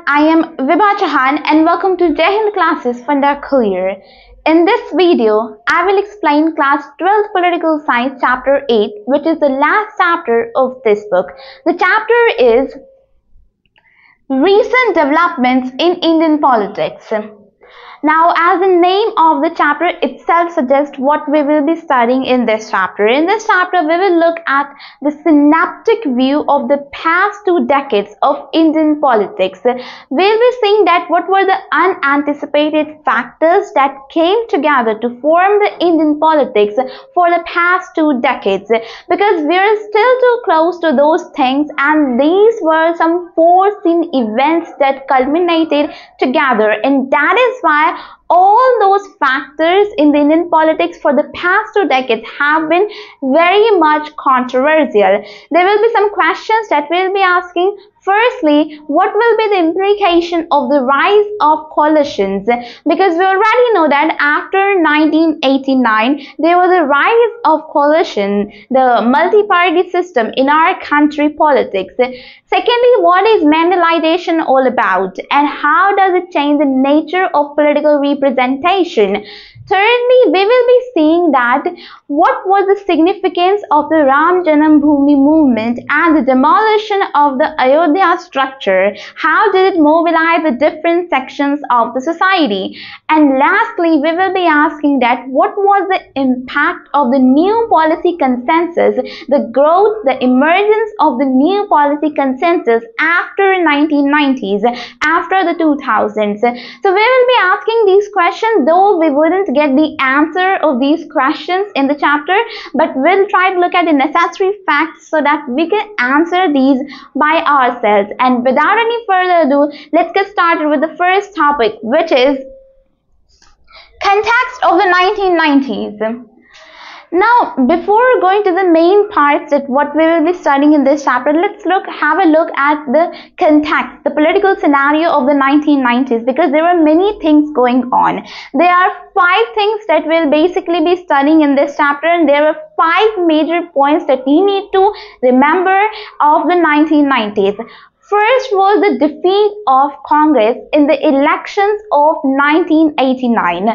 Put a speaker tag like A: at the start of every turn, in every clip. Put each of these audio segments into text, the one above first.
A: I am 𝓥𝓲𝓫𝓱𝓪 and welcome to Jai Hind classes for 𝓒𝓱𝓪. In this video, I will explain Class 12th Political Science Chapter 8, which is the last chapter of this book. The chapter is Recent Developments in Indian Politics. Now, as the name of the chapter itself suggests what we will be studying in this chapter. In this chapter, we will look at the synoptic view of the past 2 decades of Indian politics. We'll be seeing that what were the unanticipated factors that came together to form the Indian politics for the past 2 decades. Because we are still too close to those things, and these were some foreseen events that culminated together, and that is why all those factors in the Indian politics for the past 2 decades have been very much controversial. There will be some questions that we'll be asking. Firstly, what will be the implication of the rise of coalitions? Because we already know that after 1989, there was a rise of coalition, the multi-party system in our country politics. Secondly, what is Mandalization all about, and how does it change the nature of political representation? Thirdly, we will be seeing that what was the significance of the Ram Janambhoomi movement and the demolition of the Ayodhya structure. How did it mobilize the different sections of the society? And lastly, we will be asking that what was the impact of the new policy consensus, the growth, the emergence of the new policy consensus after 1990s, after the 2000s. So we will be asking these questions, though we wouldn't get the answer of these questions in the chapter, but we'll try to look at the necessary facts so that we can answer these by ourselves. And without any further ado, let's get started with the first topic, which is context of the 1990s. Now, before going to the main parts that what we will be studying in this chapter, let's have a look at the context, the political scenario of the 1990s, because there were many things going on. There are 5 things that we'll basically be studying in this chapter, and there are 5 major points that we need to remember of the 1990s. First was the defeat of Congress in the elections of 1989.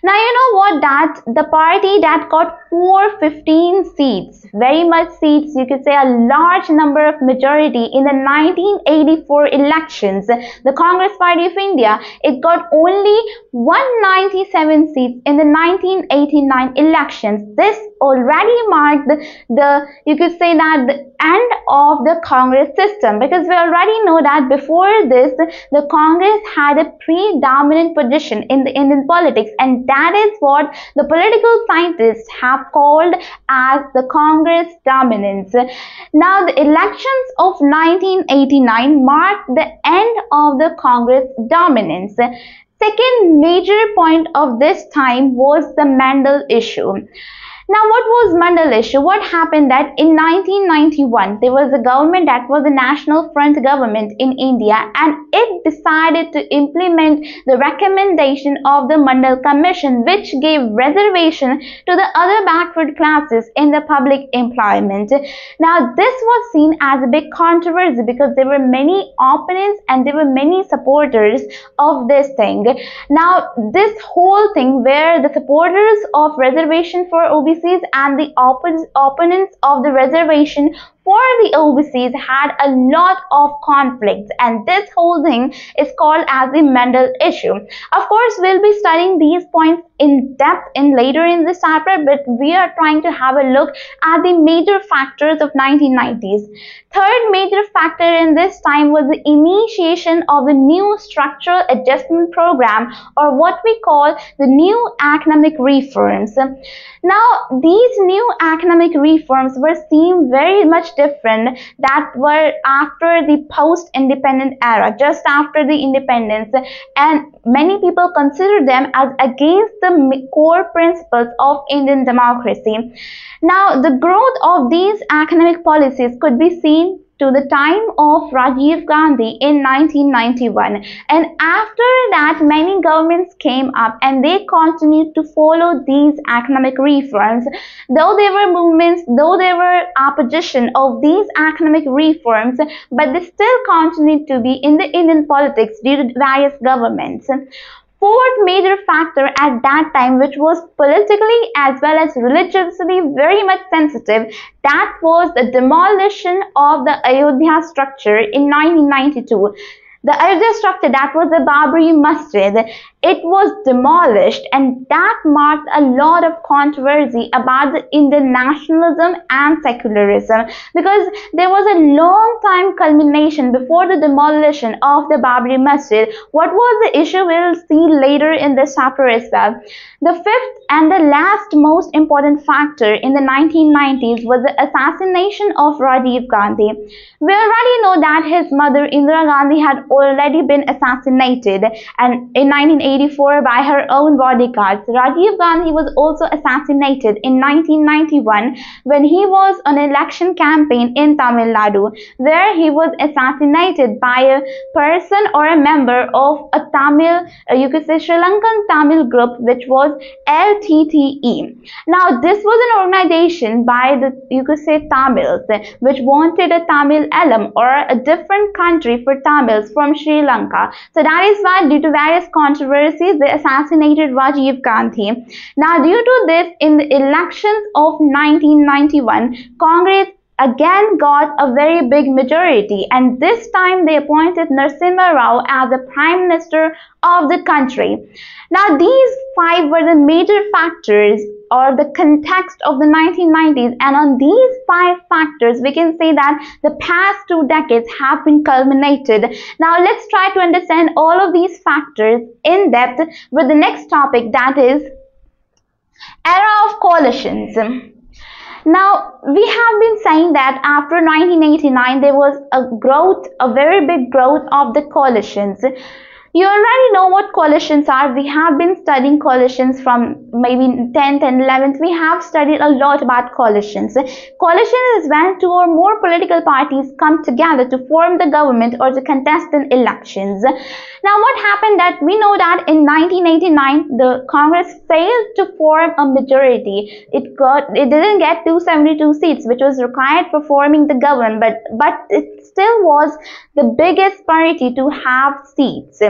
A: Now, you know what, that the party that got 415 seats, very much seats, you could say a large number of majority in the 1984 elections, the Congress Party of India, it got only 197 seats in the 1989 elections. This already marked you could say that the end of the Congress system, because we already know that before this, the Congress had a predominant position in the Indian politics, and that is what the political scientists have called as the Congress dominance. Now, the elections of 1989 marked the end of the Congress dominance. Second major point of this time was the Mandle issue. Now, what was Mandle issue? What happened that in 1991, there was a government that was a National Front government in India, and it decided to implement the recommendation of the Mandle Commission, which gave reservation to the other backward classes in the public employment. Now, this was seen as a big controversy because there were many opponents and there were many supporters of this thing. Now, this whole thing where the supporters of reservation for OBCs and the opponents of the reservation for the OBCs had a lot of conflicts, and this whole thing is called as the Mandle issue. Of course, we'll be studying these points in depth later in this chapter, but we are trying to have a look at the major factors of 1990s. Third major factor in this time was the initiation of the new structural adjustment program, or what we call the new academic reforms. Now, these new academic reforms were seen very much different that were after the post-independent era, just after the independence, and many people consider them as against the core principles of Indian democracy. Now, the growth of these academic policies could be seen to the time of Rajiv Gandhi in 1991, and after that many governments came up and they continued to follow these economic reforms. Though there were movements, though there were opposition of these economic reforms, but they still continued to be in the Indian politics due to various governments. Fourth major factor at that time, which was politically as well as religiously very much sensitive, that was the demolition of the Ayodhya structure in 1992. The Ayodhya structure, that was the Babri Masjid, it was demolished, and that marked a lot of controversy about the Indian nationalism and secularism, because there was a long time culmination before the demolition of the Babri Masjid. What was the issue? We will see later in this chapter as well. The fifth and the last most important factor in the 1990s was the assassination of Rajiv Gandhi. We already know that his mother Indira Gandhi had already been assassinated, and in 1984 by her own bodyguards. Rajiv Gandhi was also assassinated in 1991 when he was on an election campaign in Tamil Nadu, where he was assassinated by a person or a member of a Tamil, you could say Sri Lankan Tamil group, which was LTTE. Now this was an organization by the, you could say, Tamils, which wanted a Tamil alum or a different country for Tamils from Sri Lanka. So that is why, due to various controversies, they assassinated Rajiv Gandhi. Now due to this, in the elections of 1991, Congress again got a very big majority, and this time they appointed Narasimha Rao as the Prime Minister of the country. Now these five were the major factors or the context of the 1990s, and on these five factors we can say that the past 2 decades have been culminated. Now let's try to understand all of these factors in depth with the next topic, that is era of coalitions. Now, we have been saying that after 1989, there was a very big growth of the coalitions. You already know what coalitions are. We have been studying coalitions from maybe 10th and 11th. We have studied a lot about coalitions. Coalition is when 2 or more political parties come together to form the government or to contest in elections. Now what happened, that we know that in 1989 the Congress failed to form a majority. It didn't get 272 seats, which was required for forming the government, but it still was the biggest party to have seats.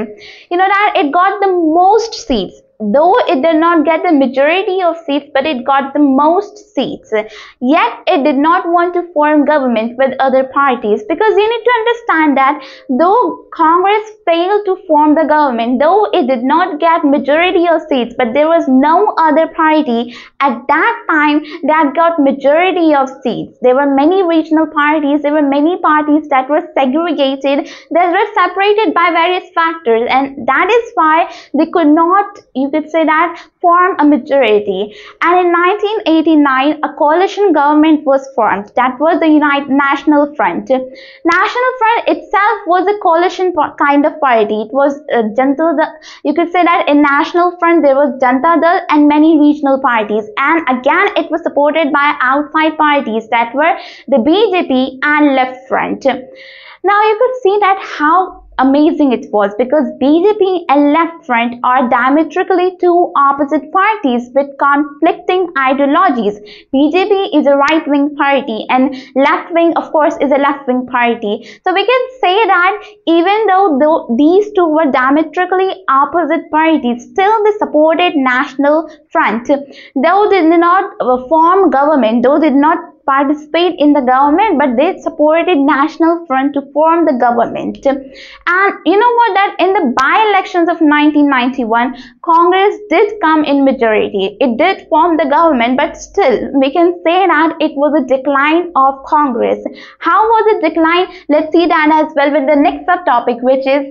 A: You know that it got the most seats. Though it did not get the majority of seats, but it got the most seats. Yet it did not want to form government with other parties, because you need to understand that though Congress failed to form the government, though it did not get majority of seats, but there was no other party at that time that got majority of seats. There were many regional parties, there were many parties that were segregated, that were separated by various factors, and that is why they could not, you could say that, form a majority. And in 1989 a coalition government was formed, that was the United National Front. National Front itself was a coalition kind of party. It was Janata Dal. You could say that in National Front there was Janata Dal and many regional parties, and again it was supported by outside parties that were the BJP and Left Front. Now you could see that how amazing it was, because BJP and Left Front are diametrically 2 opposite parties with conflicting ideologies. BJP is a right-wing party and Left Wing, of course, is a left-wing party. So we can say that even though these 2 were diametrically opposite parties, still they supported National Front. Though they did not form government, though they did not participate in the government, but they supported National Front to form the government. And you know what, that in the by-elections of 1991, Congress did come in majority. It did form the government, but still we can say that it was a decline of Congress. How was it decline? Let's see that as well with the next subtopic, which is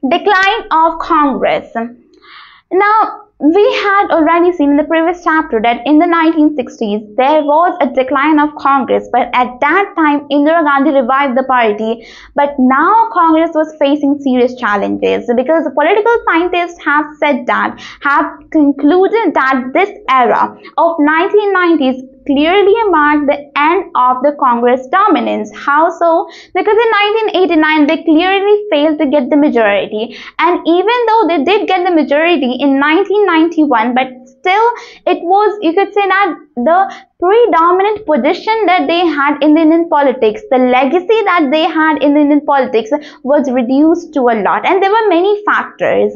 A: decline of Congress. Now, we had already seen in the previous chapter that in the 1960s there was a decline of Congress, but at that time Indira Gandhi revived the party. But now Congress was facing serious challenges, because the political scientists have said that, have concluded that this era of 1990s clearly marked the end of the Congress dominance. How so? Because in 1989 they clearly failed to get the majority, and even though they did get the majority in 1991, but still it was, you could say that the predominant position that they had in the Indian politics, the legacy that they had in the Indian politics was reduced to a lot, and there were many factors.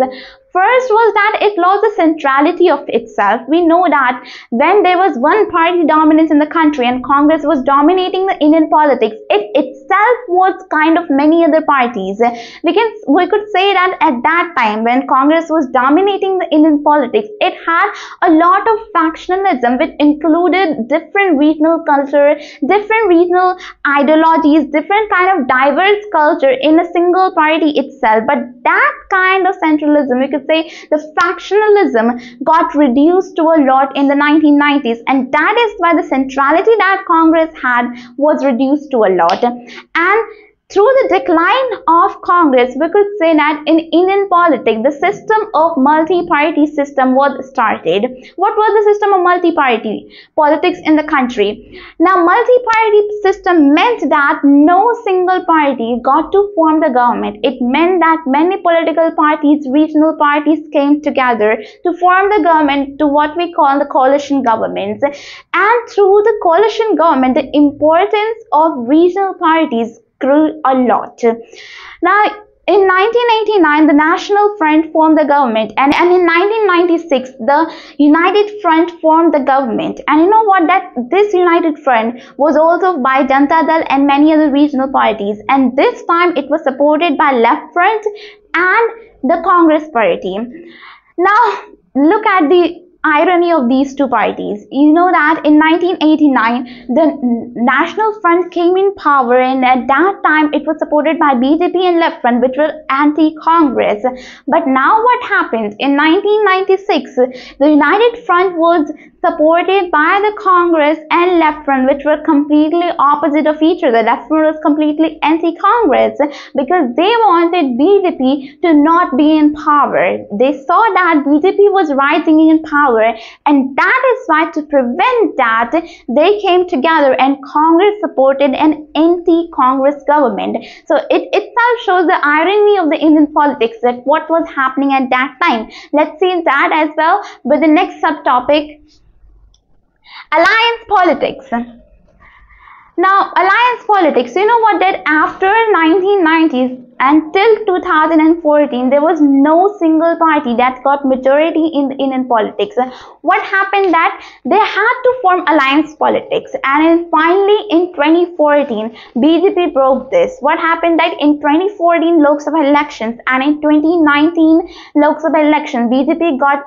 A: First was that it lost the centrality of itself. We know that when there was one party dominance in the country and Congress was dominating the Indian politics, it itself was kind of many other parties. We could say that at that time when Congress was dominating the Indian politics, it had a lot of factionalism, which included different regional culture, different regional ideologies, different kind of diverse culture in a single party itself. But that kind of centralism, we could say the factionalism, got reduced to a lot in the 1990s, and that is why the centrality that Congress had was reduced to a lot. And through the decline of Congress, we could say that in Indian politics, the system of multi-party system was started. What was the system of multi-party politics in the country? Now, multi-party system meant that no single party got to form the government. It meant that many political parties, regional parties came together to form the government, to what we call the coalition governments. And through the coalition government, the importance of regional parties grew a lot. Now, in 1989, the National Front formed the government, and in 1996, the United Front formed the government. And you know what? That this United Front was also by Janata Dal and many other regional parties, and this time it was supported by Left Front and the Congress Party. Now, look at the irony of these two parties. You know that in 1989 the National Front came in power, and at that time it was supported by BJP and Left Front, which were anti-Congress. But now what happened? In 1996 the United Front was supported by the Congress and Left Front, which were completely opposite of each other. Left Front was completely anti-Congress because they wanted BJP to not be in power. They saw that BJP was rising in power, and that is why, to prevent that, they came together and Congress supported an anti-Congress government. So it itself shows the irony of the Indian politics, that what was happening at that time. Let's see that as well with the next subtopic, alliance politics. Now, alliance politics, you know what, that after 1990s until 2014, there was no single party that got majority in the Indian politics. What happened that they had to form alliance politics, and finally in 2014, BJP broke this. What happened that in 2014 Lok Sabha elections and in 2019 Lok Sabha election, BJP got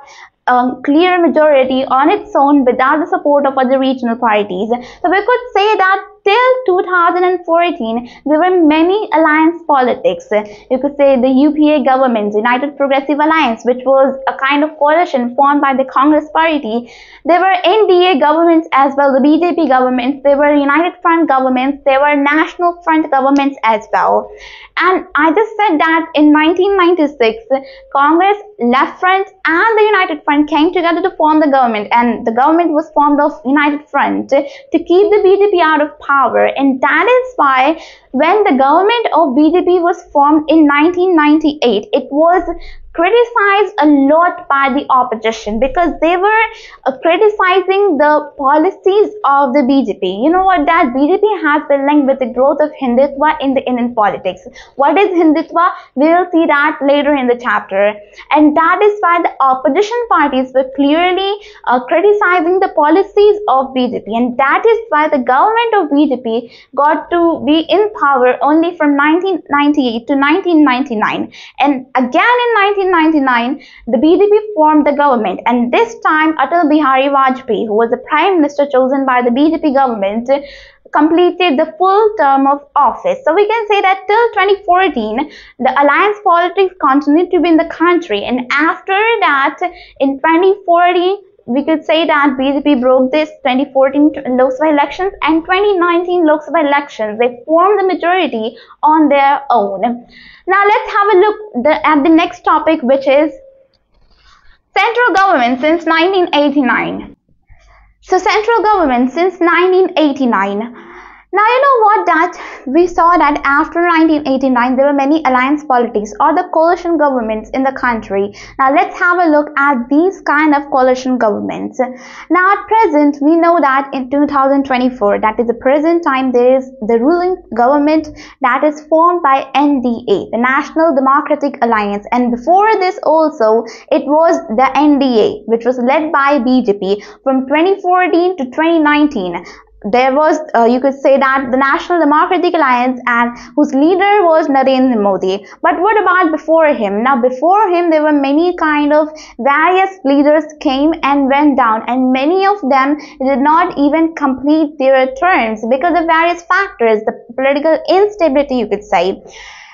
A: clear majority on its own without the support of other regional parties. So we could say that till 2014 there were many alliance politics. You could say the UPA government, United Progressive Alliance, which was a kind of coalition formed by the Congress party. There were NDA governments as well, the BJP governments. There were United Front governments. There were National Front governments as well. And I just said that in 1996, Congress, Left Front and the United Front came together to form the government, and the government was formed of United Front to keep the BJP out of power. And that is why when the government of BJP was formed in 1998, it was criticized a lot by the opposition because they were criticizing the policies of the BJP. You know what, that BJP has been linked with the growth of Hindutva in the Indian politics. What is Hindutva? We will see that later in the chapter. And that is why the opposition parties were clearly criticizing the policies of BJP. And that is why the government of BJP got to be in power only from 1998 to 1999. And again in 1999, the BJP formed the government, and this time Atal Bihari Vajpayee, who was the Prime Minister chosen by the BJP government, completed the full term of office. So we can say that till 2014, the alliance politics continued to be in the country, and after that, in 2014, we could say that BJP broke this 2014 Lok Sabha elections and 2019 Lok Sabha elections. They formed the majority on their own. Now let's have a look at the next topic, which is central government since 1989. So central government since 1989. Now you know what, that we saw that after 1989 there were many alliance politics or the coalition governments in the country. Now let's have a look at these kind of coalition governments. Now at present we know that in 2024, that is the present time, there is the ruling government that is formed by NDA, the National Democratic Alliance, and before this also it was the NDA, which was led by BJP from 2014 to 2019. There was, you could say that the National Democratic Alliance, and whose leader was Narendra Modi. But what about before him? Now before him there were many kind of various leaders came and went down, and many of them did not even complete their terms because of various factors, the political instability, you could say.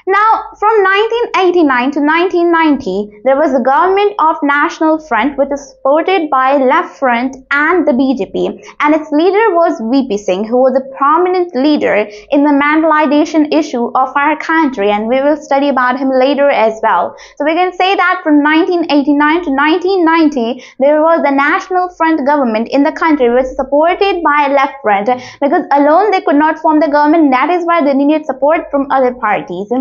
A: Now, from 1989 to 1990, there was a government of National Front which is supported by Left Front and the BJP, and its leader was VP Singh, who was a prominent leader in the Mandalization issue of our country, and we will study about him later as well. So we can say that from 1989 to 1990, there was the National Front government in the country which is supported by Left Front, because alone they could not form the government. That is why they needed support from other parties.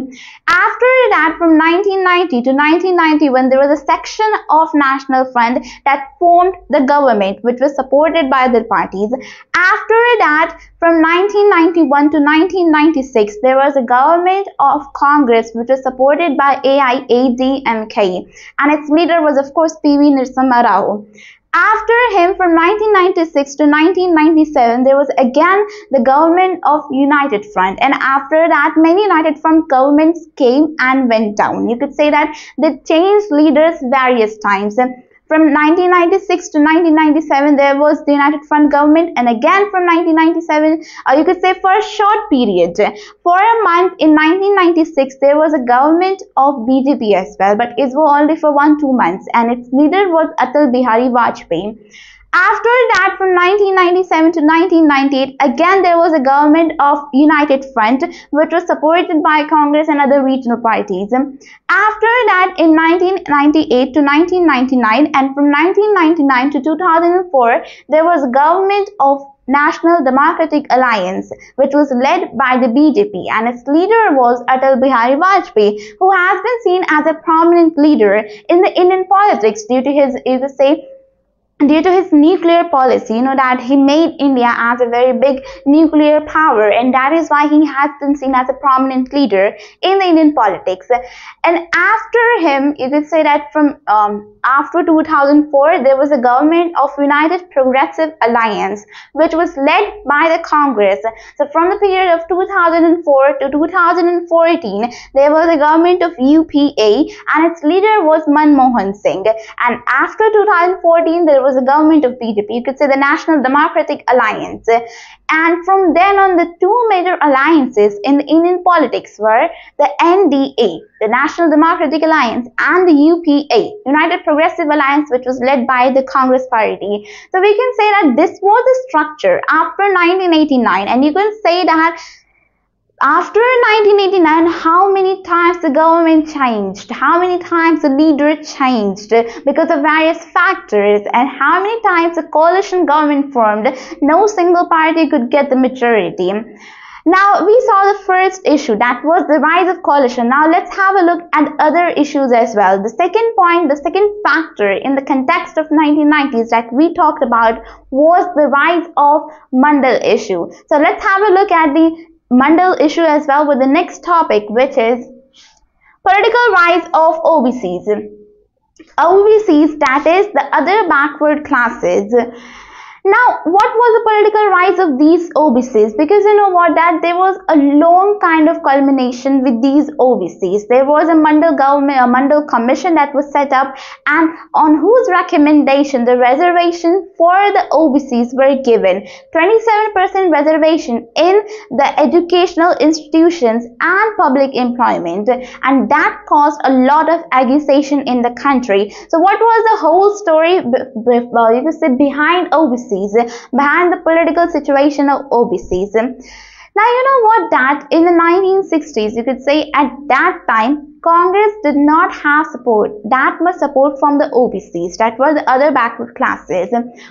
A: After that, from 1990 to 1991, there was a section of National Front that formed the government which was supported by other parties. After that, from 1991 to 1996, there was a government of Congress which was supported by AIADMK, and its leader was of course PV Narasimha Rao. After him, from 1996 to 1997, there was again the government of United Front, and after that many United Front governments came and went down. You could say that they changed leaders various times. From 1996 to 1997, there was the United Front government, and again from 1997, you could say for a short period, for a month in 1996, there was a government of BJP as well, but it was only for 1-2 months, and its leader was 𝓒𝓲𝓫𝓱𝓪. After that, from 1997 to 1998, again there was a government of United Front which was supported by Congress and other regional parties. After that, in 1998 to 1999, and from 1999 to 2004, there was a government of National Democratic Alliance which was led by the BJP, and its leader was 𝓒𝓲𝓫𝓱𝓪, who has been seen as a prominent leader in the Indian politics due to his, you could say, due to his nuclear policy, that he made India as a very big nuclear power, and that is why he has been seen as a prominent leader in the Indian politics. And after him, you could say that from after 2004, there was a government of United Progressive Alliance which was led by the Congress. So from the period of 2004 to 2014, there was a government of UPA, and its leader was Manmohan Singh. And after 2014, there was a government of BJP, you could say the National Democratic Alliance. And from then on, the two major alliances in the Indian politics were the NDA, the National Democratic Alliance, and the UPA, United Progressive Alliance, which was led by the Congress party. So we can say that this was the structure after 1989, and you can say that after 1989, how many times the government changed, how many times the leader changed because of various factors, and how many times the coalition government formed, no single party could get the majority. Now, we saw the first issue, that was the rise of coalition. Now, let's have a look at other issues as well. The second point, the second factor in the context of 1990s that we talked about was the rise of Mandle issue. So, let's have a look at the Mandle issue as well with the next topic, which is political rise of OBCs. OBCs, that is the other backward classes. Now, what was the political rise of these OBCs? Because you know what, that there was a long kind of culmination with these OBCs. There was a Mandle government, a Mandle commission that was set up, and on whose recommendation the reservation for the OBCs were given. 27% reservation in the educational institutions and public employment, and that caused a lot of agitation in the country. So what was the whole story, you could say, behind OBCs? Behind the political situation of OBCs. Now, you know what, that in the 1960s, you could say at that time, Congress did not have that much support from the OBCs, that were the other backward classes.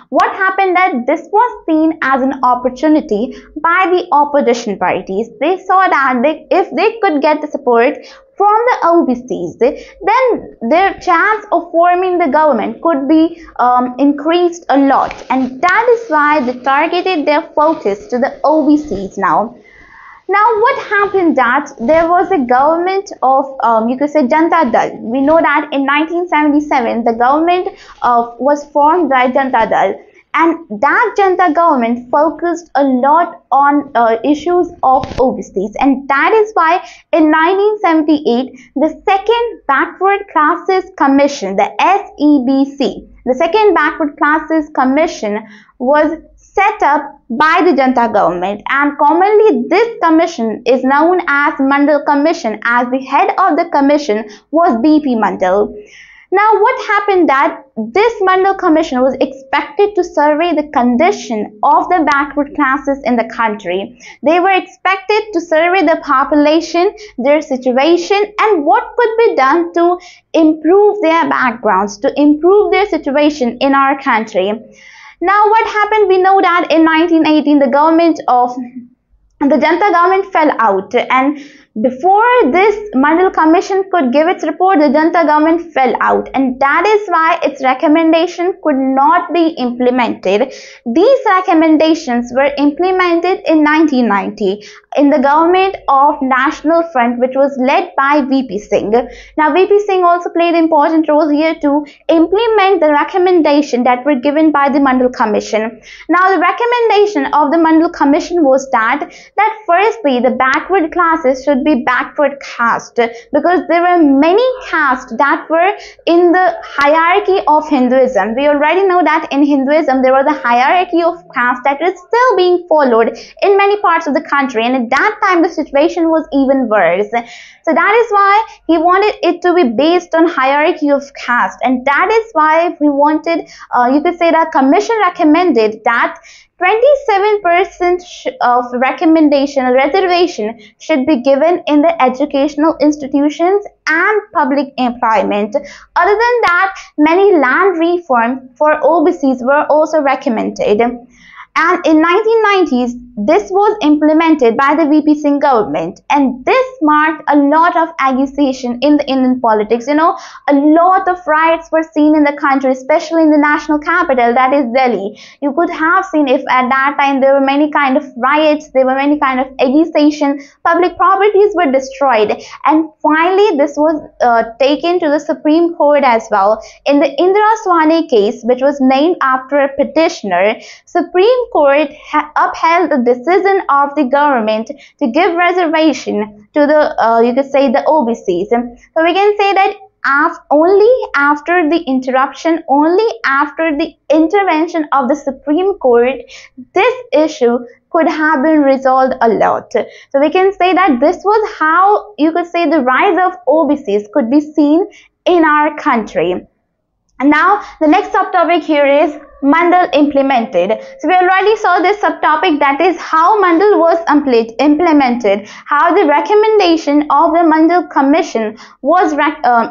A: What happened that this was seen as an opportunity by the opposition parties. They saw that if they could get the support from the OBCs, then their chance of forming the government could be increased a lot, and that is why they targeted their focus to the OBCs now. Now, what happened that there was a government of, you could say, Janata Dal. We know that in 1977, the government was formed by Janata Dal, and that Janata government focused a lot on issues of OBCs, and that is why in 1978, the Second Backward Classes Commission, the SEBC, the Second Backward Classes Commission was set up by the Janata government, and commonly this commission is known as Mandle Commission. As the head of the commission was B.P. Mandle. Now, what happened that this Mandle Commission was expected to survey the condition of the backward classes in the country. They were expected to survey the population, their situation, and what could be done to improve their backgrounds, to improve their situation in our country. Now, what happened? We know that in 1918, the Janata government fell out, and before this Mandle Commission could give its report, the Janata government fell out, and that is why its recommendation could not be implemented. These recommendations were implemented in 1990 in the government of National Front, which was led by V.P. Singh. Now, V.P. Singh also played an important role here to implement the recommendation that were given by the Mandle Commission. Now, the recommendation of the Mandle Commission was that firstly, the backward classes should be backward caste, because there were many castes that were in the hierarchy of Hinduism. We already know that in Hinduism there was a hierarchy of caste that is still being followed in many parts of the country, and at that time the situation was even worse. So that is why he wanted it to be based on hierarchy of caste, and that is why we wanted, you could say that commission recommended that 27% of recommendation or reservation should be given in the educational institutions and public employment. Other than that, many land reforms for OBCs were also recommended. And in 1990s, this was implemented by the V.P. Singh government, and this marked a lot of agitation in the Indian politics. You know, a lot of riots were seen in the country, especially in the national capital, that is Delhi. You could have seen if at that time there were many kind of riots, there were many kind of agitation, public properties were destroyed, and finally this was taken to the Supreme Court as well. In the 𝓒𝓲𝓫𝓱𝓪 case, which was named after a petitioner, Supreme Court upheld the decision of the government to give reservation to the, you could say, the OBCs. So we can say that only after the interruption, only after the intervention of the Supreme Court, this issue could have been resolved a lot. So we can say that this was how, you could say, the rise of OBCs could be seen in our country. And now the next subtopic here is Mandle implemented. So we already saw this subtopic, that is how Mandle was implemented, how the recommendation of the Mandle Commission was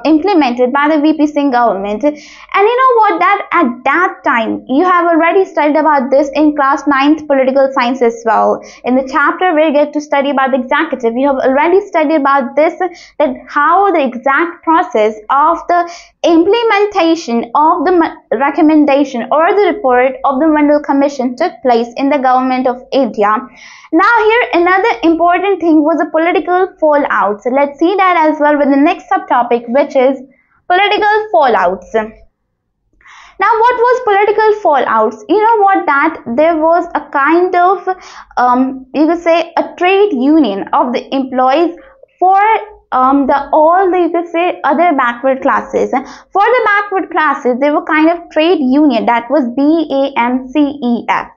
A: implemented by the V.P. Singh government. And you know what, that at that time, you have already studied about this in class 9th political science as well. In the chapter where you get to study about the executive, you have already studied about this, that how the exact process of the implementation of the recommendation or the report of the Mandle Commission took place in the government of India. Now here another important thing was the political fallout. So let's see that as well with the next subtopic, which is political fallouts. Now, what was political fallouts? You know what, that there was a kind of, you could say, a trade union of the employees for you could say, other backward classes. For the backward classes, they were kind of trade union, that was BAMCEF.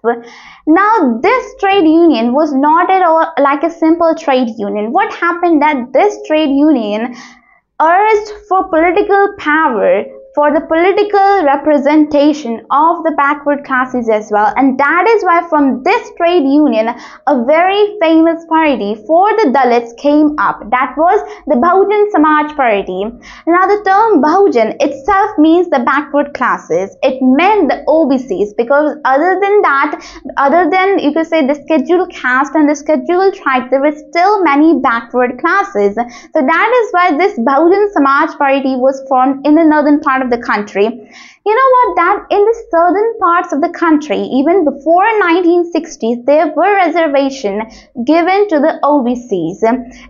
A: Now, this trade union was not at all like a simple trade union. What happened that this trade union urged for political power for the political representation of the backward classes as well. And that is why from this trade union a very famous party for the Dalits came up. That was the Bahujan Samaj Party. Now the term Bahujan itself means the backward classes. It meant the OBCs, because other than you could say the scheduled caste and the scheduled tribe, there were still many backward classes. So that is why this Bahujan Samaj Party was formed in the northern part of the country. You know what, that in the southern parts of the country, even before 1960s, there were reservations given to the OBCs.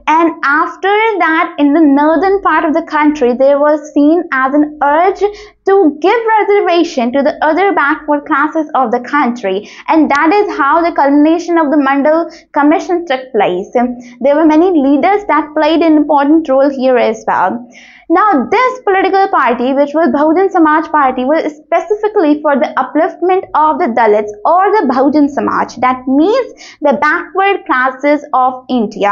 A: And after that, in the northern part of the country, there was seen as an urge to give reservation to the other backward classes of the country. And that is how the culmination of the Mandle Commission took place. There were many leaders that played an important role here as well. Now, this political party, which was Bahujan Samaj Party, was specifically for the upliftment of the Dalits or the Bahujan Samaj. That means the backward classes of India.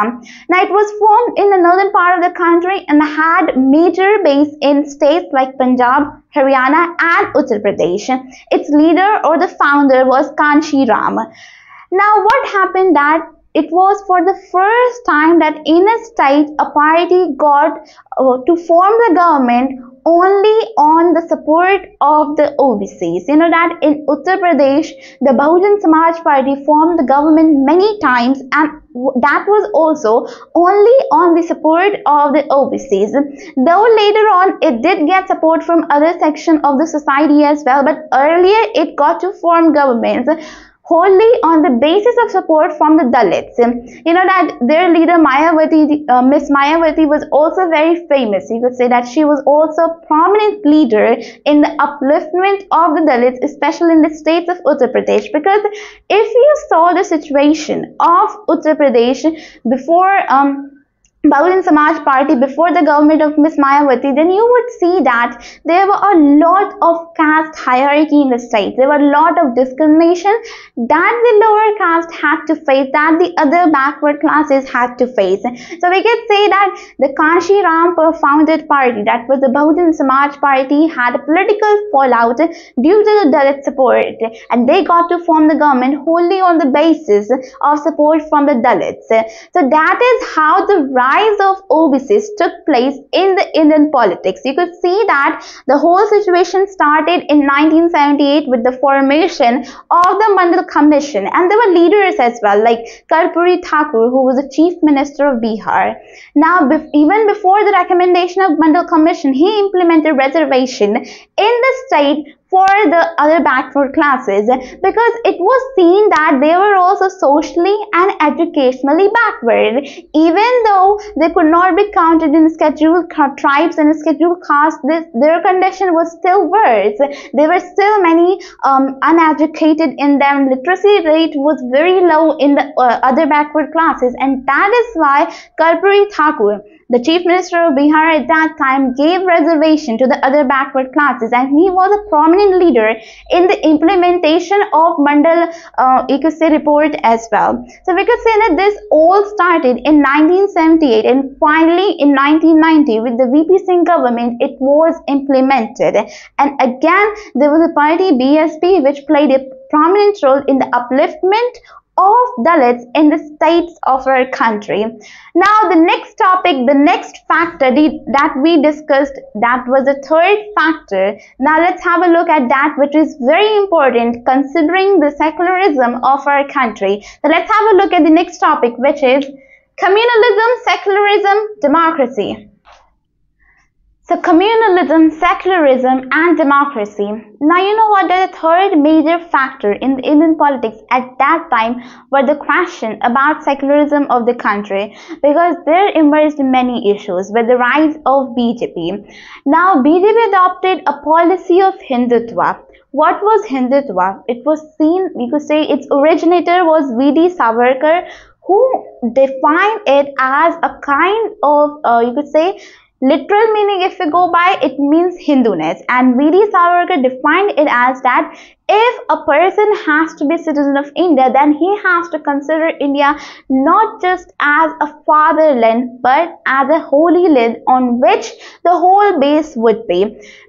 A: Now, it was formed in the northern part of the country and had major base in states like Punjab, Haryana and Uttar Pradesh. Its leader or the founder was 𝓒𝓱𝓪𝓾𝓱𝓪. Now, what happened that it was for the first time that in a state a party got to form the government only on the support of the OBCs. You know that in Uttar Pradesh, the Bahujan Samaj Party formed the government many times, and that was also only on the support of the OBCs. Though later on it did get support from other sections of the society as well, but earlier it got to form governments wholly on the basis of support from the Dalits. You know that their leader Miss Mayawati was also very famous. You could say that she was also a prominent leader in the upliftment of the Dalits, especially in the states of Uttar Pradesh. Because if you saw the situation of Uttar Pradesh before Bahujan Samaj Party, before the government of Miss Mayawati, then you would see that there were a lot of caste hierarchy in the state. There were a lot of discrimination that the lower caste had to face, that the other backward classes had to face. So we could say that the 𝓒𝓱𝓪𝓾𝓱𝓪 founded party, that was the Bahujan Samaj Party, had a political fallout due to the Dalit support, and they got to form the government wholly on the basis of support from the Dalits. So that is how the rise of OBCs took place in the Indian politics. You could see that the whole situation started in 1978 with the formation of the Mandle Commission, and there were leaders as well like 𝓥𝓲𝓫𝓱𝓪, who was the chief minister of Bihar. Now, even before the recommendation of Mandle Commission, he implemented reservation in the state for the other backward classes, because it was seen that they were also socially and educationally backward. Even though they could not be counted in scheduled tribes and scheduled castes, their condition was still worse. There were still many uneducated in them. Literacy rate was very low in the other backward classes, and that is why 𝓥𝓲𝓫𝓱𝓪, the chief minister of Bihar at that time, gave reservation to the other backward classes, and he was a prominent leader in the implementation of Mandle report as well. So we could say that this all started in 1978, and finally in 1990 with the VP Singh government it was implemented. And again there was a party BSP which played a prominent role in the upliftment of Dalits in the states of our country. Now the next topic, the next factor that we discussed, that was the third factor. Now let's have a look at that, which is very important considering the secularism of our country. So let's have a look at the next topic, which is communalism, secularism, democracy. So communalism, secularism and democracy. Now you know what, the third major factor in the Indian politics at that time were the question about secularism of the country, because there emerged many issues with the rise of BJP. Now BJP adopted a policy of Hindutva. What was Hindutva? It was seen, we could say its originator was V.D. Savarkar, who defined it as a kind of, you could say, literal meaning, if we go by, it means Hinduness, and V.D. Savarkar defined it as that if a person has to be a citizen of India, then he has to consider India not just as a fatherland but as a holy land on which the whole base would be.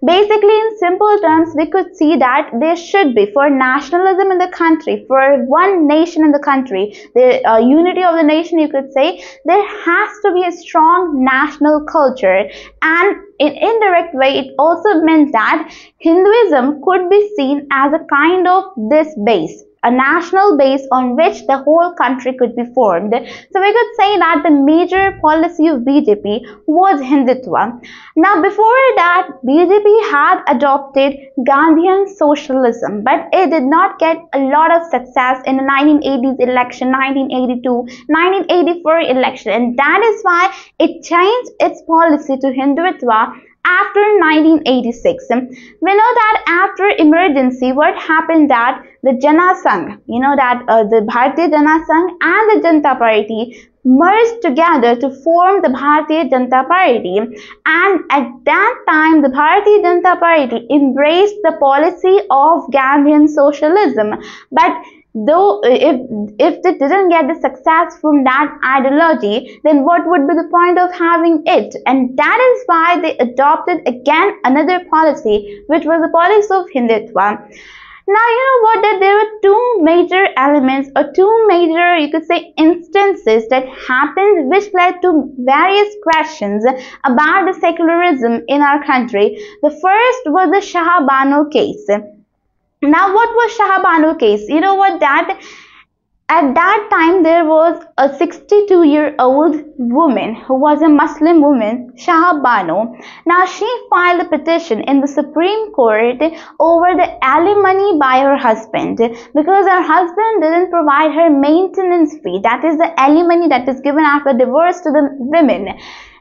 A: Basically, in simple terms, we could see that there should be, for nationalism in the country, for one nation in the country, the unity of the nation, you could say, there has to be a strong national culture. And in indirect way, it also meant that Hinduism could be seen as a kind of this base, a national base on which the whole country could be formed. So we could say that the major policy of BJP was Hindutva. Now before that, BJP had adopted Gandhian socialism, but it did not get a lot of success in the 1980s election, 1982, 1984 election, and that is why it changed its policy to Hindutva after 1986. We know that after emergency, what happened that the Jana Sangh, the Bharatiya Jana Sangh and the Janata Party merged together to form the Bharatiya Janata Party, and at that time the Bharatiya Janata Party embraced the policy of Gandhian socialism. But though if they didn't get the success from that ideology, then what would be the point of having it? And that is why they adopted again another policy, which was the policy of Hindutva. Now, you know what, that there were two major elements, or two major, you could say, instances that happened which led to various questions about the secularism in our country. The first was the Shah Bano case. Now, what was Shah Bano case? You know what, that at that time there was a 62-year-old woman who was a Muslim woman, Shah Bano. Now, she filed a petition in the Supreme Court over the alimony by her husband, because her husband didn't provide her maintenance fee, that is the alimony that is given after divorce to the women.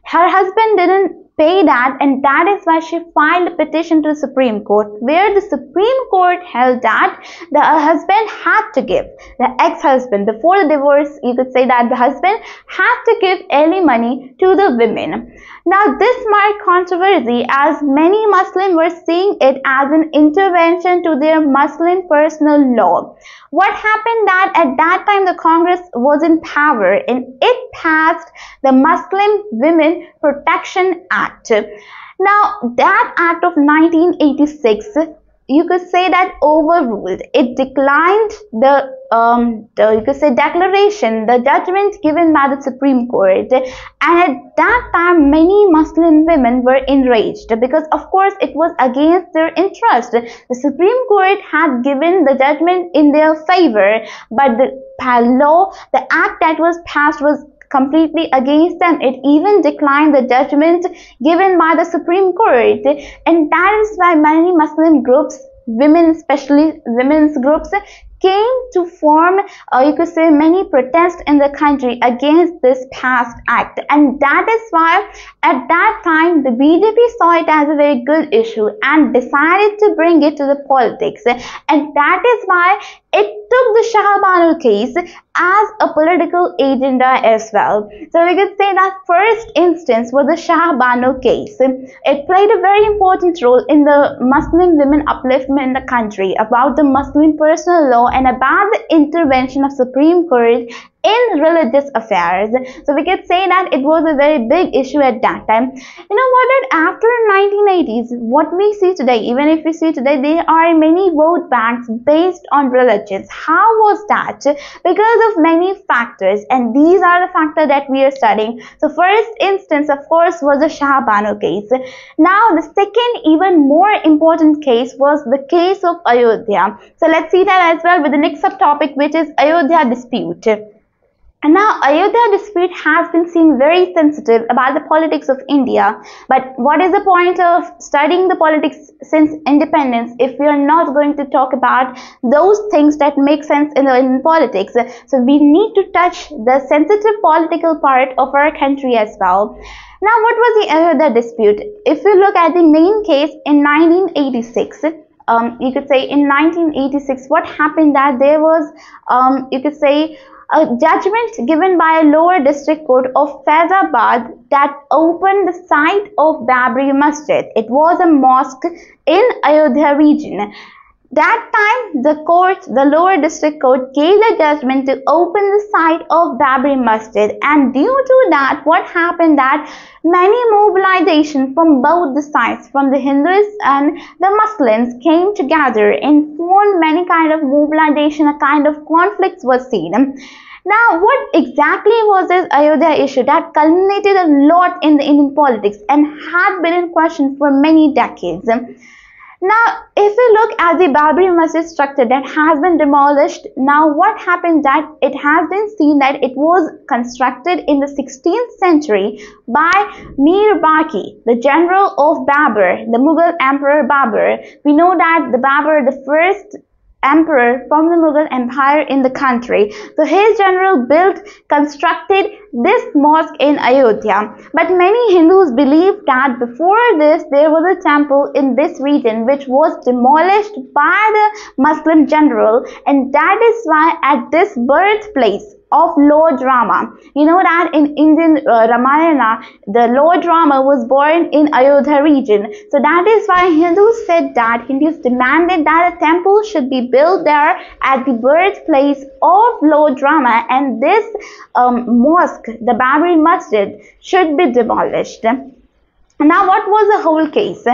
A: Her husband didn't pay that, and that is why she filed a petition to the Supreme Court, where the Supreme Court held that the husband had to give, the ex-husband, before the divorce, you could say that the husband had to give alimony to the women. Now, this marked controversy as many Muslims were seeing it as an intervention to their Muslim personal law. What happened that at that time the Congress was in power and it passed the Muslim Women Protection Act. Now, that act of 1986, you could say that overruled. It declined the you could say declaration, the judgment given by the Supreme Court, and at that time many Muslim women were enraged because of course it was against their interest. The Supreme Court had given the judgment in their favor, but the law, the act that was passed was completely against them. It even declined the judgment given by the Supreme Court, and that is why many Muslim groups, women, especially women's groups, came to form, you could say, many protests in the country against this passed act. And that is why at that time the BJP saw it as a very good issue and decided to bring it to the politics, and that is why it took the Shah Bano case as a political agenda as well. So we could say that first instance was the Shah Bano case. It played a very important role in the Muslim women upliftment in the country, about the Muslim personal law and about the intervention of Supreme Court in religious affairs. So we could say that it was a very big issue at that time. You know what, that after 1980s, what we see today, even if we see today, there are many vote banks based on religions. How was that? Because of many factors, and these are the factors that we are studying. So first instance, of course, was the Shah Bano case. Now the second, even more important case was the case of Ayodhya. So let's see that as well with the next subtopic, which is Ayodhya dispute. And now Ayodhya dispute has been seen very sensitive about the politics of India. But what is the point of studying the politics since independence if we are not going to talk about those things that make sense in politics? So we need to touch the sensitive political part of our country as well. Now, what was the Ayodhya dispute? If you look at the main case in 1986, you could say in 1986, what happened that there was, you could say, a judgment given by a lower district court of Faizabad that opened the site of Babri Masjid. It was a mosque in Ayodhya region. that time, the lower district court gave the judgment to open the site of Babri Masjid, and due to that, what happened that many mobilization from both the sides, from the Hindus and the Muslims, came together and formed many kind of mobilization, a kind of conflicts was seen. Now, what exactly was this Ayodhya issue that culminated a lot in the Indian politics and had been in question for many decades? Now, if we look at the Babri Masjid structure that has been demolished, now what happened that it has been seen that it was constructed in the 16th century by Mir Baqi, the general of Babur, the Mughal Emperor Babur. We know that the Babur, the first emperor from the Mughal Empire in the country. So his general constructed this mosque in Ayodhya. But many Hindus believe that before this there was a temple in this region which was demolished by the Muslim general, and that is why at this birthplace of Lord Rama, you know that in Indian Ramayana, the Lord Rama was born in Ayodhya region. So that is why Hindus said that, Hindus demanded that a temple should be built there at the birthplace of Lord Rama, and this mosque, the Babri Masjid, should be demolished. Now, what was the whole case?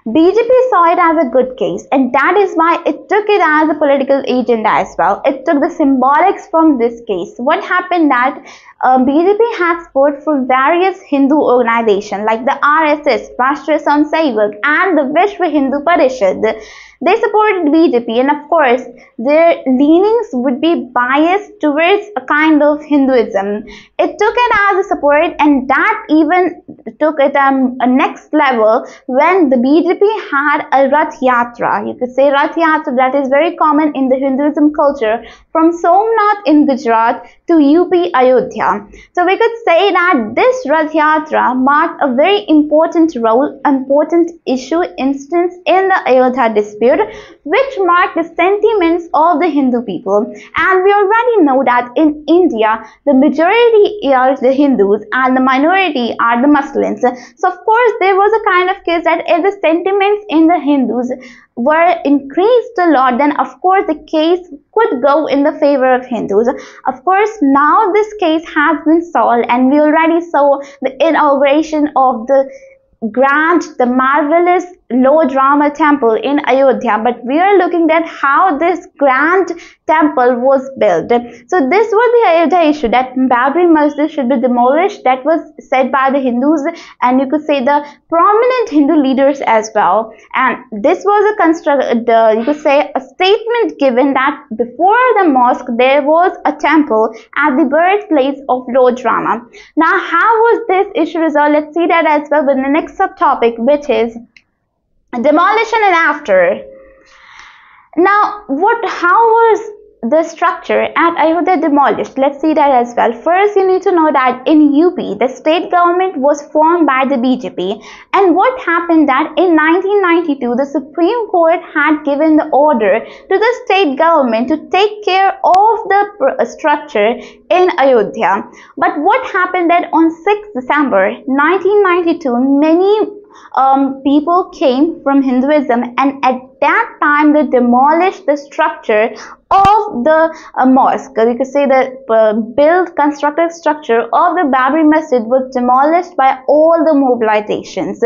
A: BJP saw it as a good case, and that is why it took it as a political agenda as well. It took the symbolics from this case. What happened that BJP had support from various Hindu organizations like the RSS, Rashtriya Samsevak, and the Vishwa Hindu Parishad. They supported BJP, and of course their leanings would be biased towards a kind of Hinduism. It took it as a support, and that even took it a next level when the BJP had a Rath Yatra. You could say Rath Yatra, that is very common in the Hinduism culture, from Somnath in Gujarat to UP Ayodhya. So we could say that this Rath Yatra marked a very important issue instance in the Ayodhya dispute, which marked the sentiments of the Hindu people. And we already know that in India, the majority are the Hindus and the minority are the Muslims. So of course, there was a kind of case that if the sentiments in the Hindus were increased a lot, then of course the case could go in the favor of Hindus. Of course, now this case has been solved, and we already saw the inauguration of the marvelous Lord Rama temple in Ayodhya, but we are looking at how this grand temple was built. So this was the Ayodhya issue, that Babri Masjid should be demolished. That was said by the Hindus, and you could say the prominent Hindu leaders as well. And this was you could say a statement given that before the mosque there was a temple at the birthplace of Lord Rama. Now, how was this issue resolved? Let's see that as well with the next subtopic, which is demolition and after. Now, how was the structure at Ayodhya demolished? Let's see that as well. First, you need to know that in UP, the state government was formed by the BJP. And what happened that in 1992, the Supreme Court had given the order to the state government to take care of the structure in Ayodhya. But what happened that on 6th December 1992, many people came from Hinduism, and at that time they demolished the structure of the mosque. You could say the constructed structure of the Babri Masjid was demolished by all the mobilizations.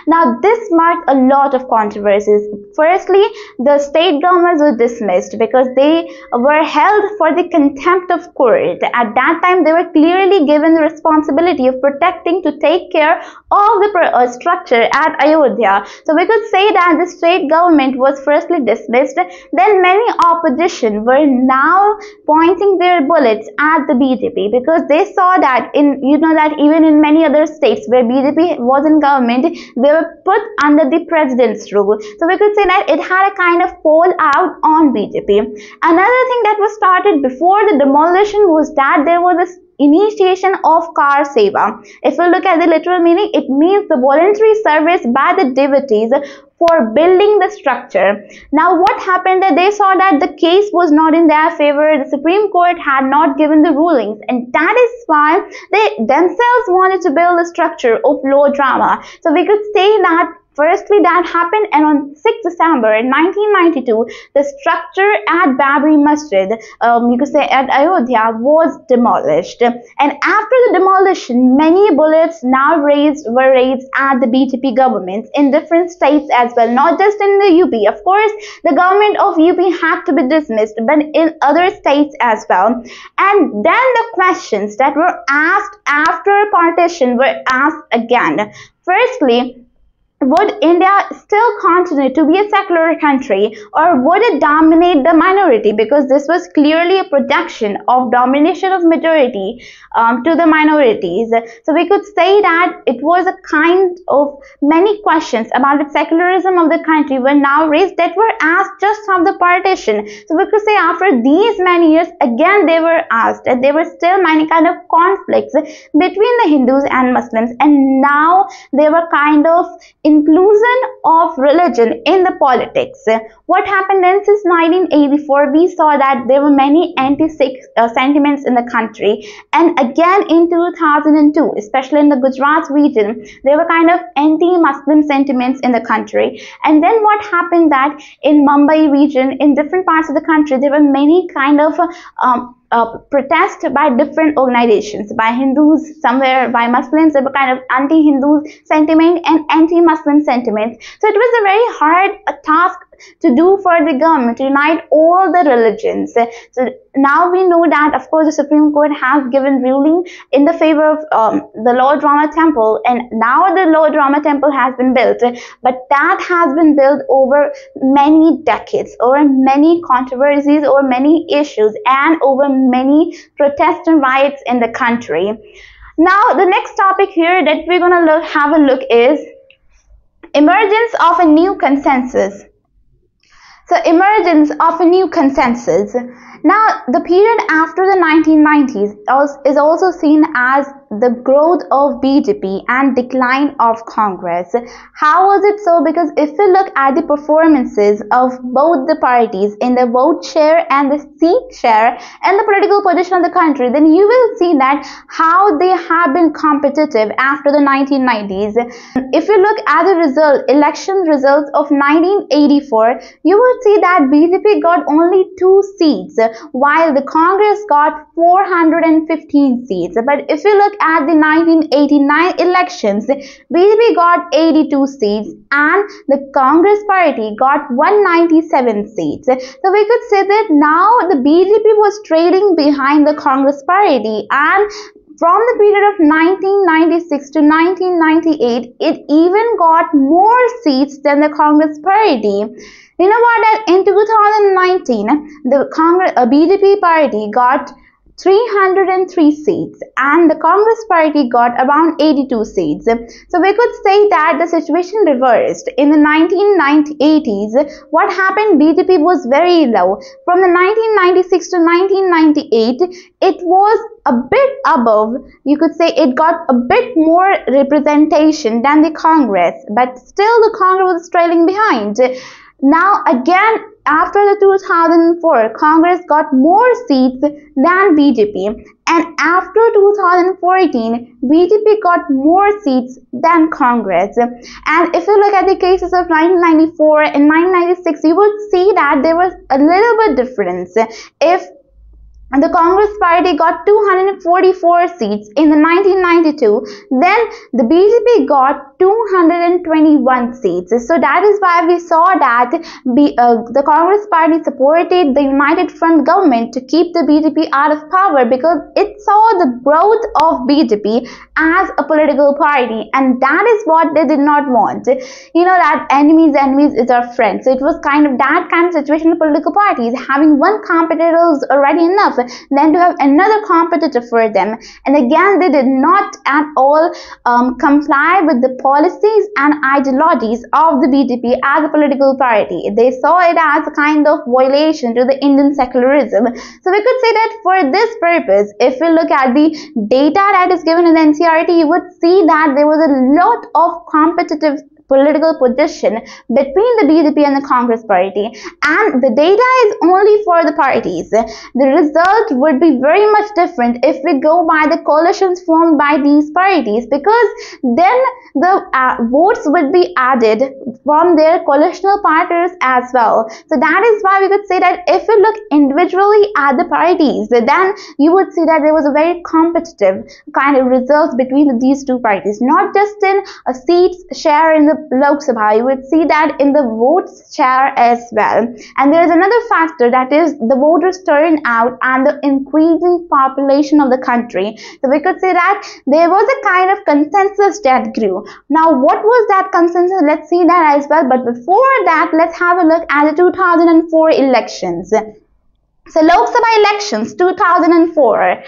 A: Now, this marked a lot of controversies. Firstly, the state governments were dismissed because they were held for the contempt of court. At that time, they were clearly given the responsibility of protecting to take care of the structure at Ayodhya. So we could say that the state government was firstly dismissed. Then many opposition were now pointing their bullets at the BJP because they saw that even in many other states where BJP was in government, they were put under the president's rule. So we could say that it had a kind of fallout on BJP. Another thing that was started before the demolition was that there was a initiation of Kar Seva. If we look at the literal meaning, it means the voluntary service by the devotees for building the structure. Now, what happened that they saw that the case was not in their favor. The Supreme Court had not given the rulings, and that is why they themselves wanted to build the structure of Lord Rama. So we could say that Firstly, that happened, and on 6th December 1992, the structure at Babri Masjid, you could say at Ayodhya, was demolished. And after the demolition, many bullets were raised at the BJP governments in different states as well, not just in the UP. Of course, the government of UP had to be dismissed, but in other states as well. And then the questions that were asked after partition were asked again. Firstly, would India still continue to be a secular country, or would it dominate the minority? Because this was clearly a projection of domination of majority to the minorities. So we could say that it was a kind of many questions about the secularism of the country were now raised that were asked just after the partition. So we could say after these many years, again they were asked, and there were still many kind of conflicts between the Hindus and Muslims, and now they were kind of inclusion of religion in the politics. What happened then? Since 1984, we saw that there were many anti-Sikh sentiments in the country, and again in 2002, especially in the Gujarat region, there were kind of anti-Muslim sentiments in the country. And then what happened that in Mumbai region, in different parts of the country, there were many kind of protest by different organizations, by Hindus, somewhere by Muslims. There were kind of anti-Hindu sentiment and anti-Muslim sentiments. So it was a very hard task to do for the government to unite all the religions. So now we know that, of course, the Supreme Court has given ruling in the favor of the Lord Rama Temple, and now the Lord Rama Temple has been built, but that has been built over many decades, over many controversies, over many issues, and over many protests and riots in the country. Now the next topic here that we're going to have a look is emergence of a new consensus. So emergence of a new consensus. Now, the period after the 1990s is also seen as the growth of BJP and decline of Congress. How was it so? Because if we look at the performances of both the parties in the vote share and the seat share and the political position of the country, then you will see that how they have been competitive after the 1990s. If you look at the election results of 1984, you will see that BJP got only 2 seats, while the Congress got 415 seats. But if you look at the 1989 elections, BJP got 82 seats and the Congress party got 197 seats. So we could say that now the BJP was trailing behind the Congress party, and from the period of 1996 to 1998, it even got more seats than the Congress party. You know what? That in 2019, the BJP party got 303 seats and the Congress party got around 82 seats. So we could say that the situation reversed. In the 1980s, what happened? BJP was very low. From the 1996 to 1998, it was a bit above. You could say it got a bit more representation than the Congress, but still the Congress was trailing behind. Now again, after the 2004, Congress got more seats than BJP, and after 2014, BJP got more seats than Congress. And if you look at the cases of 1994 and 1996, you would see that there was a little bit difference. If the Congress party got 244 seats in the 1992, then the BJP got 221 seats. So that is why we saw that the Congress party supported the United Front government to keep the BJP out of power, because it saw the growth of BJP as a political party, and that is what they did not want. You know that enemies is our friends. So it was kind of that kind of situation in political parties. Having one competitor is already enough, then to have another competitor for them. And again, they did not at all comply with the policies and ideologies of the BJP as a political party. They saw it as a kind of violation to the Indian secularism. So we could say that for this purpose, if we look at the data that is given in the NCERT, you would see that there was a lot of competitive political position between the BJP and the Congress party, and the data is only for the parties. The result would be very much different if we go by the coalitions formed by these parties, because then the votes would be added from their coalitional partners as well. So that is why we could say that if we look individually at the parties, then you would see that there was a very competitive kind of results between these two parties, not just in a seats share in the Lok Sabha, you would see that in the votes share as well. And there is another factor, that is the voters turnout and the increasing population of the country. So we could say that there was a kind of consensus that grew. Now what was that consensus? Let's see that as well, but before that, let's have a look at the 2004 elections. So Lok Sabha elections 2004.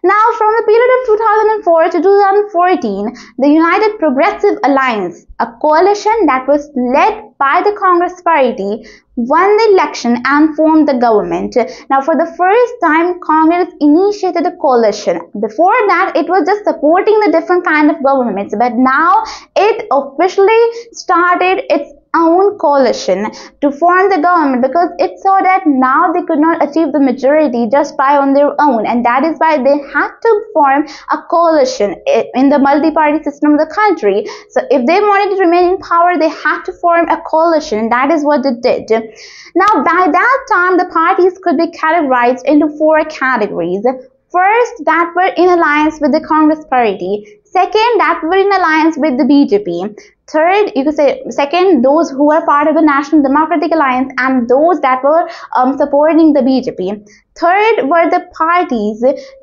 A: Now, from the period of 2004 to 2014, the United Progressive Alliance, a coalition that was led by the Congress party, won the election and formed the government. Now, for the first time, Congress initiated a coalition. Before that, it was just supporting the different kind of governments, but now it officially started its own coalition to form the government, because it saw that now they could not achieve the majority just by on their own, and that is why they had to form a coalition in the multi-party system of the country. So if they wanted to remain in power, they had to form a coalition. That is what it did. Now by that time, the parties could be categorized into four categories. First, that were in alliance with the Congress party. Second, that were in alliance with the BJP. Third, you could say second, those who were part of the National Democratic Alliance, and those that were supporting the BJP. Third were the parties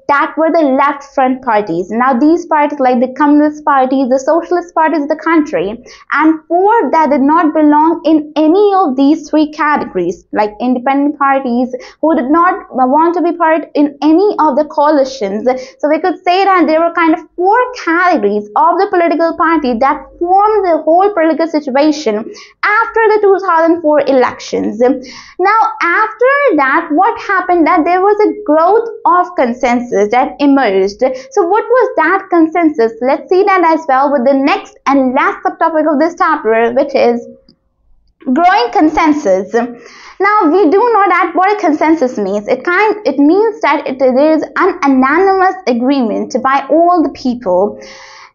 A: that were the left front parties. Now these parties like the Communist Party, the Socialist parties of the country. And fourth, that did not belong in any of these three categories, like independent parties who did not want to be part in any of the coalitions. So we could say that there were kind of four categories of the political party that formed the whole political situation after the 2004 elections. Now after that, what happened, that there was a growth of consensus that emerged. So what was that consensus? Let's see that as well with the next and last subtopic of this chapter, which is growing consensus. Now we do know that what a consensus means. It means that there is an unanimous agreement by all the people.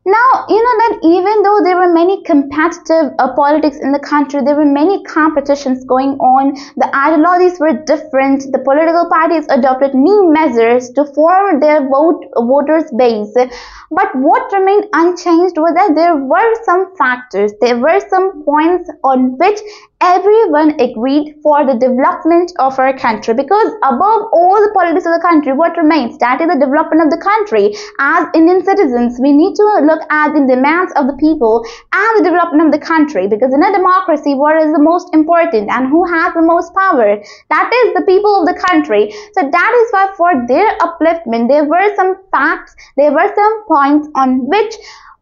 A: Now, you know that even though there were many competitive politics in the country, there were many competitions going on, the ideologies were different, the political parties adopted new measures to form their voters base. But what remained unchanged was that there were some factors, there were some points on which everyone agreed for the development of our country, because above all the politics of the country, what remains? That is the development of the country. As Indian citizens, we need to look at the demands of the people and the development of the country, because in a democracy, what is the most important and who has the most power? That is the people of the country. So that is why for their upliftment, there were some facts, there were some points on which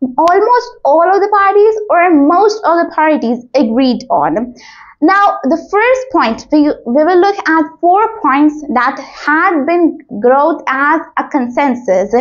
A: almost all of the parties or most of the parties agreed on. Now the first point, we will look at 4 points that had been growth as a consensus.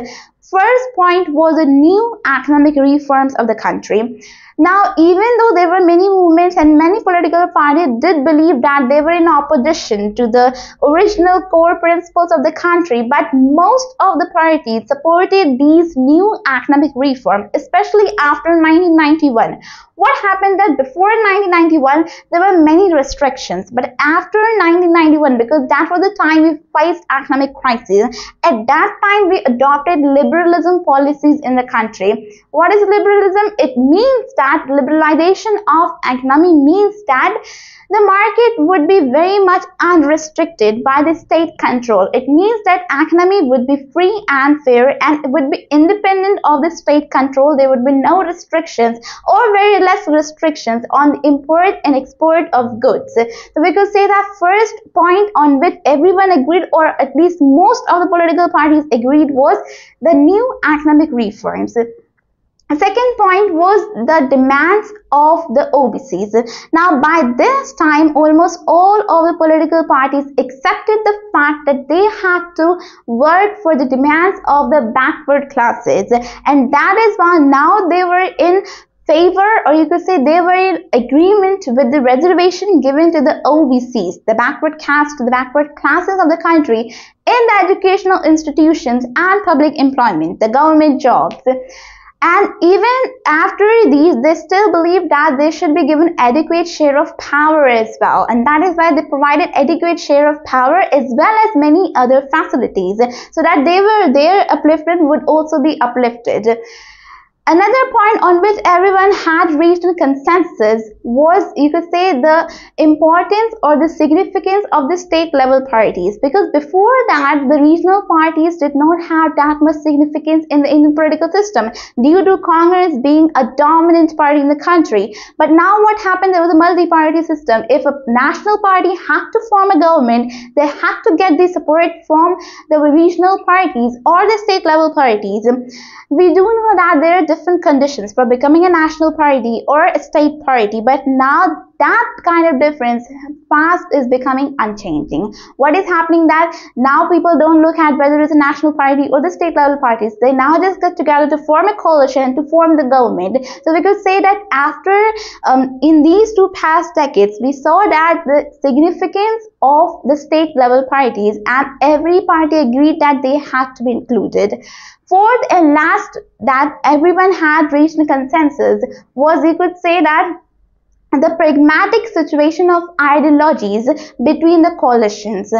A: First point was the new economic reforms of the country. Now, even though there were many movements and many political parties did believe that they were in opposition to the original core principles of the country, but most of the parties supported these new economic reforms, especially after 1991. What happened that before 1991, there were many restrictions, but after 1991, because that was the time we faced economic crisis, at that time we adopted liberalism policies in the country. What is liberalism? It means that liberalization of economy means that the market would be very much unrestricted by the state control. It means that economy would be free and fair, and it would be independent of the state control. There would be no restrictions or very less restrictions on the import and export of goods. So we could say that first point on which everyone agreed, or at least most of the political parties agreed, was the new economic reforms. The second point was the demands of the OBCs. Now, by this time, almost all of the political parties accepted the fact that they had to work for the demands of the backward classes, and that is why now they were in favor, or you could say they were in agreement with the reservation given to the OBCs, the backward caste, the backward classes of the country, in the educational institutions and public employment, the government jobs. And even after these, they still believe that they should be given adequate share of power as well. And that is why they provided adequate share of power as well as many other facilities, so that their upliftment would also be uplifted. Another point on which everyone had reached a consensus was, you could say, the importance or the significance of the state level parties, because before that the regional parties did not have that much significance in the Indian political system due to Congress being a dominant party in the country. But now what happened, there was a multi-party system. If a national party had to form a government, they had to get the support from the regional parties or the state level parties. We do know that there are different conditions for becoming a national party or a state party, but now that kind of difference fast is becoming unchanging. What is happening that now people don't look at whether it's a national party or the state level parties. They now just get together to form a coalition, to form the government. So we could say that after in these two past decades, we saw that the significance of the state level parties, and every party agreed that they had to be included. Fourth and last that everyone had reached a consensus was, you could say, that the pragmatic situation of ideologies between the coalitions.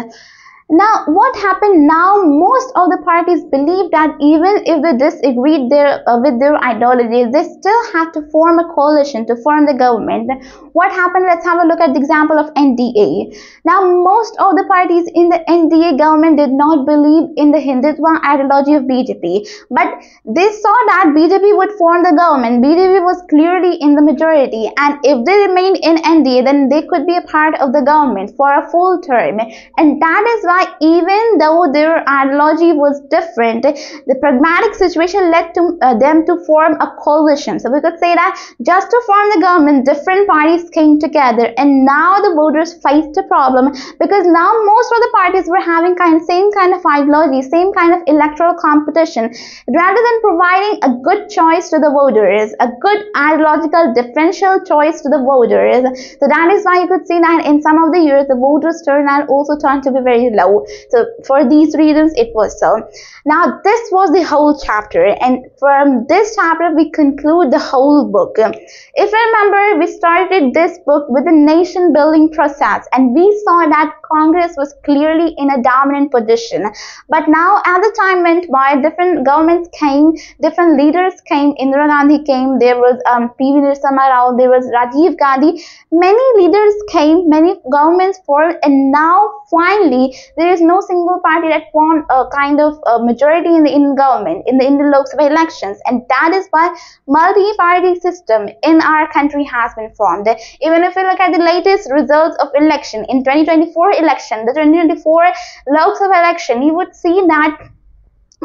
A: Now, what happened now, most of the parties believed that even if they disagreed with their ideologies, they still had to form a coalition to form the government. What happened? Let's have a look at the example of NDA. Now, most of the parties in the NDA government did not believe in the Hindutva ideology of BJP, but they saw that BJP would form the government. BJP was clearly in the majority, and if they remained in NDA, then they could be a part of the government for a full term. And that is why, even though their ideology was different, the pragmatic situation led to them to form a coalition. So we could say that just to form the government, different parties came together, and now the voters faced a problem, because now most of the parties were having same kind of ideology, same kind of electoral competition. Rather than providing a good choice to the voters, a good ideological differential choice to the voters, so that is why you could see that in some of the years the voters turnout also turned to be very low. So for these reasons it was so. Now this was the whole chapter, and from this chapter we conclude the whole book. If you remember, we started this book with the nation building process, and we saw that Congress was clearly in a dominant position. But now as the time went by, different governments came, different leaders came. Indira Gandhi came, there was P.V. Narasimha Rao, there was Rajiv Gandhi. Many leaders came, many governments formed, and now finally there is no single party that formed a kind of majority in the Indian government, in the Indian Lok Sabha elections, and that is why multi-party system in our country has been formed. Even if you look at the latest results of election in 2024 election, the 2024 Lok Sabha election, you would see that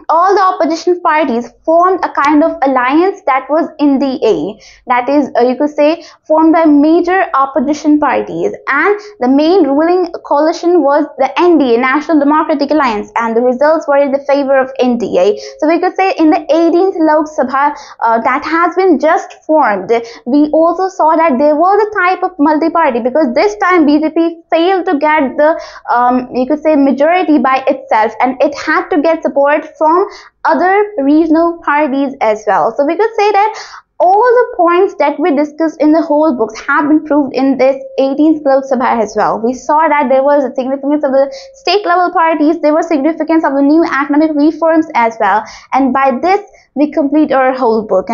A: all the opposition parties formed a kind of alliance that was in the A. That is, you could say, formed by major opposition parties, and the main ruling coalition was the NDA, National Democratic Alliance, and the results were in the favor of NDA. So we could say in the 18th Lok Sabha that has been just formed, we also saw that there was a type of multi-party, because this time BJP failed to get the you could say majority by itself, and it had to get support from other regional parties as well. So we could say that all the points that we discussed in the whole books have been proved in this 18th Lok Sabha as well. We saw that there was a significance of the state level parties, there was significance of the new economic reforms as well, and by this we complete our whole book.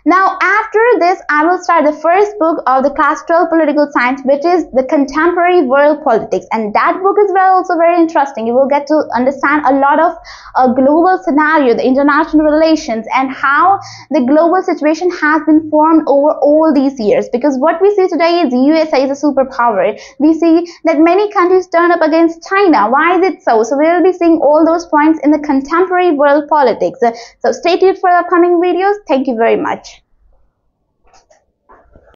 A: Now after this, I will start the first book of the class 12 political science, which is the contemporary world politics, and that book is also very interesting. You will get to understand a lot of global scenario, the international relations, and how the global situation has been formed over all these years. Because what we see today is the USA is a superpower. We see that many countries turn up against China. Why is it so? So we will be seeing all those points in the contemporary world politics. So stay tuned for the upcoming videos. Thank you very much.